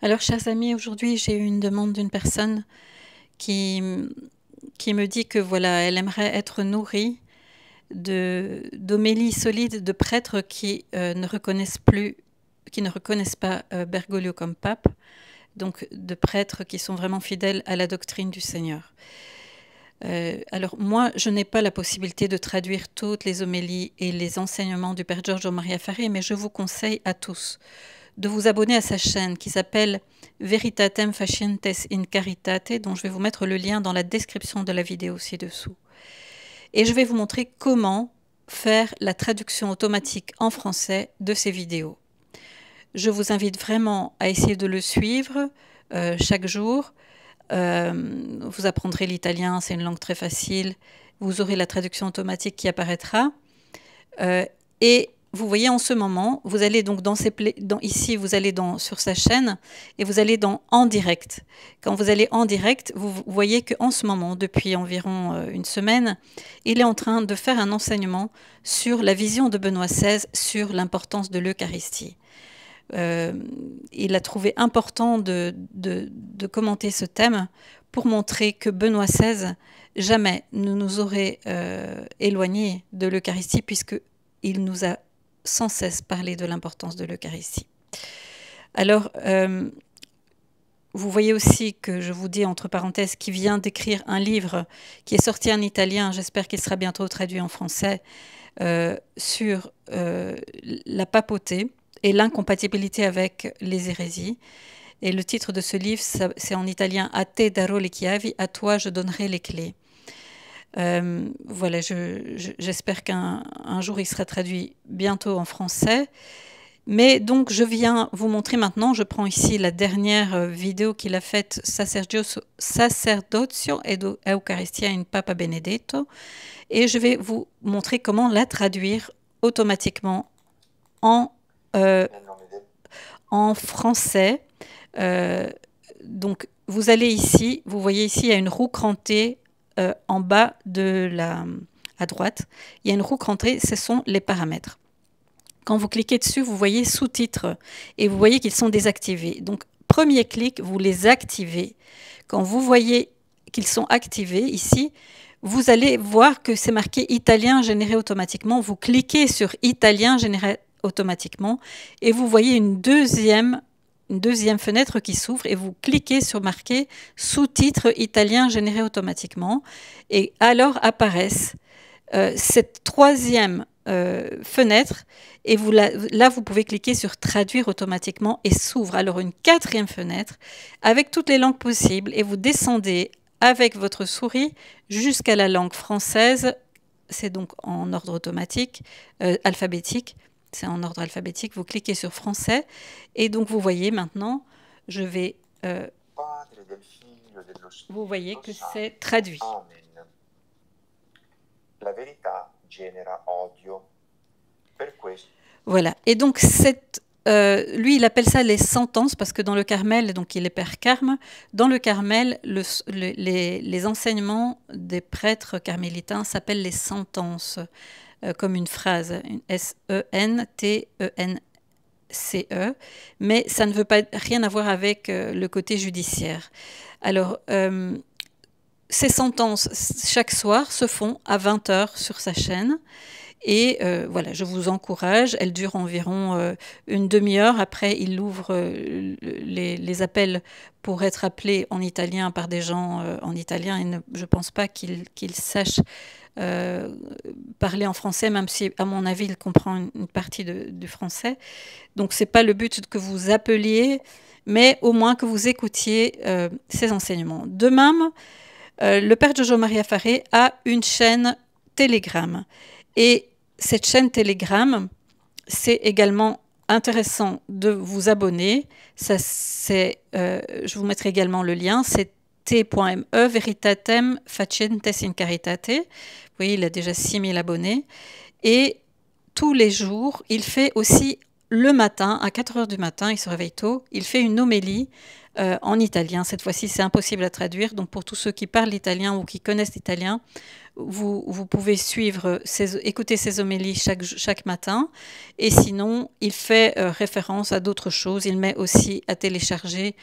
Alors, chers amis, aujourd'hui, j'ai eu une demande d'une personne qui, qui me dit que voilà, elle aimerait être nourrie d'homélies solides de prêtres qui ne reconnaissent plus, qui ne reconnaissent pas Bergoglio comme pape, donc de prêtres qui sont vraiment fidèles à la doctrine du Seigneur. Alors moi, je n'ai pas la possibilité de traduire toutes les homélies et les enseignements du Père Giorgio Maria Farri, mais je vous conseille à tous de vous abonner à sa chaîne qui s'appelle Veritatem Facientes in Caritate, dont je vais vous mettre le lien dans la description de la vidéo ci-dessous. Et je vais vous montrer comment faire la traduction automatique en français de ces vidéos. Je vous invite vraiment à essayer de le suivre chaque jour. Vous apprendrez l'italien, c'est une langue très facile. Vous aurez la traduction automatique qui apparaîtra. Et vous voyez en ce moment, vous allez donc ici, vous allez sur sa chaîne et vous allez dans En direct. Quand vous allez en direct, vous voyez qu'en ce moment, depuis environ une semaine, il est en train de faire un enseignement sur la vision de Benoît XVI sur l'importance de l'Eucharistie. Il a trouvé important de commenter ce thème pour montrer que Benoît XVI jamais ne nous aurait éloignés de l'Eucharistie, puisqu'il nous a sans cesse parlé de l'importance de l'Eucharistie. Alors, vous voyez aussi que je vous dis entre parenthèses qu'il vient d'écrire un livre qui est sorti en italien, j'espère qu'il sera bientôt traduit en français, sur la papauté et l'incompatibilité avec les hérésies. Et le titre de ce livre, c'est en italien « A te darò le chiavi », « À toi je donnerai les clés ». Voilà, j'espère qu'un jour il sera traduit bientôt en français. Mais donc je viens vous montrer maintenant, je prends ici la dernière vidéo qu'il a faite, Sacerdozio ed Eucharistia in Papa Benedetto, et je vais vous montrer comment la traduire automatiquement en français. Donc vous allez ici, vous voyez ici, il y a une roue crantée en bas à droite. Il y a une roue crantée, ce sont les paramètres. Quand vous cliquez dessus, vous voyez sous-titres et vous voyez qu'ils sont désactivés. Donc premier clic, vous les activez. Quand vous voyez qu'ils sont activés ici, vous allez voir que c'est marqué italien généré automatiquement. Vous cliquez sur italien généré automatiquement et vous voyez une deuxième fenêtre qui s'ouvre et vous cliquez sur marqué sous-titres italien généré automatiquement et alors apparaissent cette troisième fenêtre et là vous pouvez cliquer sur traduire automatiquement et s'ouvre alors une quatrième fenêtre avec toutes les langues possibles et vous descendez avec votre souris jusqu'à la langue française. C'est donc en ordre automatique, alphabétique. C'est en ordre alphabétique. Vous cliquez sur français et donc vous voyez maintenant, je vais. Vous voyez que c'est traduit. La verità genera odio. Per questo. Voilà. Et donc lui, il appelle ça les sentences parce que dans le Carmel, donc il est père Carme, dans le Carmel, les enseignements des prêtres carmélitains s'appellent les sentences, comme une phrase, une S-E-N-T-E-N-C-E, mais ça ne veut pas rien avoir avec le côté judiciaire. Alors, ces sentences, chaque soir, se font à 20 h sur sa chaîne. Et voilà, je vous encourage. Elle dure environ une demi-heure. Après, il ouvre les appels pour être appelés en italien par des gens en italien. Et je ne pense pas qu'il sache parler en français, même si, à mon avis, il comprend une partie du français. Donc, ce n'est pas le but que vous appeliez, mais au moins que vous écoutiez ces enseignements. De même, le Père Giorgio Maria Farri a une chaîne Telegram. Et cette chaîne Telegram, c'est également intéressant de vous abonner. Je vous mettrai également le lien. C'est t.me Veritatem Facientes in Caritate. Vous voyez, il a déjà 6000 abonnés. Et tous les jours, il fait aussi le matin, à 4 heures du matin, il se réveille tôt, il fait une homélie en italien. Cette fois-ci, c'est impossible à traduire. Donc, pour tous ceux qui parlent italien ou qui connaissent l'italien, vous pouvez suivre, écouter ces homélies chaque matin. Et sinon, il fait référence à d'autres choses. Il met aussi à télécharger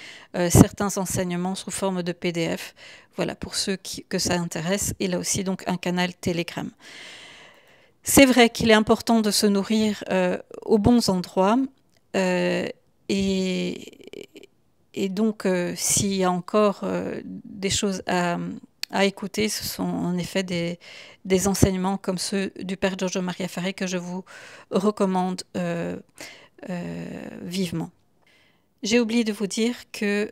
certains enseignements sous forme de PDF. Voilà, pour ceux que ça intéresse. Il a aussi donc un canal Telegram. C'est vrai qu'il est important de se nourrir aux bons endroits. Et donc, s'il y a encore des choses à écouter, ce sont en effet des enseignements comme ceux du Père Giorgio Maria Ferré que je vous recommande vivement. J'ai oublié de vous dire que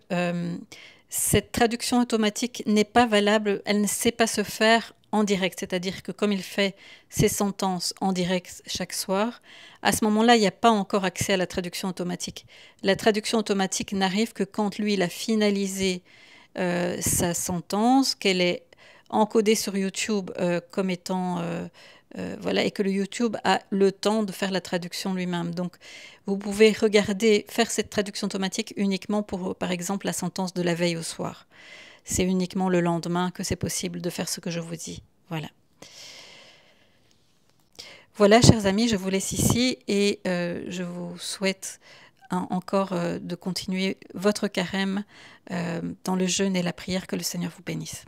cette traduction automatique n'est pas valable, elle ne sait pas se faire en direct, c'est-à-dire que comme il fait ses sentences en direct chaque soir, à ce moment-là, il n'y a pas encore accès à la traduction automatique. La traduction automatique n'arrive que quand lui, il a finalisé sa sentence, qu'elle est encodée sur YouTube comme étant... voilà, et que le YouTube a le temps de faire la traduction lui-même. Donc, vous pouvez faire cette traduction automatique uniquement pour, par exemple, la sentence de la veille au soir. C'est uniquement le lendemain que c'est possible de faire ce que je vous dis. Voilà. Voilà, chers amis, je vous laisse ici et je vous souhaite encore de continuer votre carême dans le jeûne et la prière. Que le Seigneur vous bénisse.